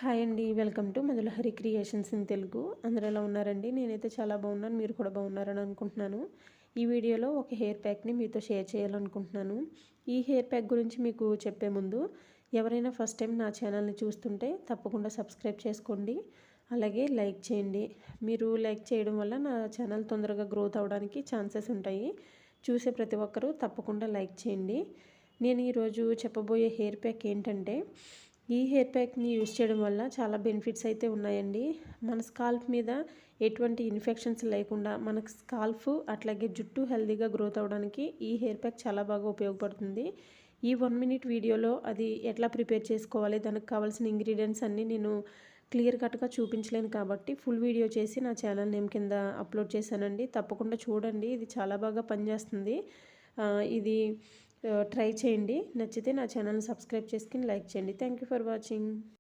Hi అండి. Welcome to Madhulahari creations in Telugu. అందరూ ఎలా ఉన్నారండి? నేనైతే చాలా బాగున్నాను. మీరు కూడా బాగున్నారని అనుకుంటున్నాను. ఈ వీడియోలో ఒక హెయిర్ ప్యాక్ని మీతో షేర్ చేయాలనుకుంటున్నాను. ఈ హెయిర్ ప్యాక్ గురించి మీకు చెప్పే ముందు ఎవరైనా ఫస్ట్ టైం నా ఛానల్ని చూస్తుంటే తప్పకుండా సబ్స్క్రైబ్ చేసుకోండి. అలాగే లైక్ చేయండి. మీరు లైక్ చేయడం వల్ల నా ఛానల్ తొందరగా గ్రోత్ అవ్వడానికి ఛాన్సెస్ ఉంటాయి. చూసే ప్రతి ఒక్కరూ తప్పకుండా లైక్ చేయండి. నేను ఈరోజు చెప్పబోయే హెయిర్ ప్యాక్ ఏంటంటే, ఈ హెయిర్ ప్యాక్ని యూజ్ చేయడం వల్ల చాలా బెనిఫిట్స్ అయితే ఉన్నాయండి. మన స్కాల్ప్ మీద ఎటువంటి ఇన్ఫెక్షన్స్ లేకుండా మనకు స్కాల్ఫ్ అట్లాగే జుట్టు హెల్తీగా గ్రోత్ అవ్వడానికి ఈ హెయిర్ ప్యాక్ చాలా బాగా ఉపయోగపడుతుంది. ఈ 1 మినిట్ వీడియోలో అది ఎట్లా ప్రిపేర్ చేసుకోవాలి, దానికి కావాల్సిన ఇంగ్రీడియంట్స్ అన్నీ నేను క్లియర్ కట్గా చూపించలేను కాబట్టి ఫుల్ వీడియో చేసి నా ఛానల్ నేమ్ కింద అప్లోడ్ చేశానండి. తప్పకుండా చూడండి, ఇది చాలా బాగా పనిచేస్తుంది. ఇది ట్రై చేయండి. నచ్చితే నా ఛానల్ని సబ్స్క్రైబ్ చేసుకుని లైక్ చేయండి. Thank you for watching.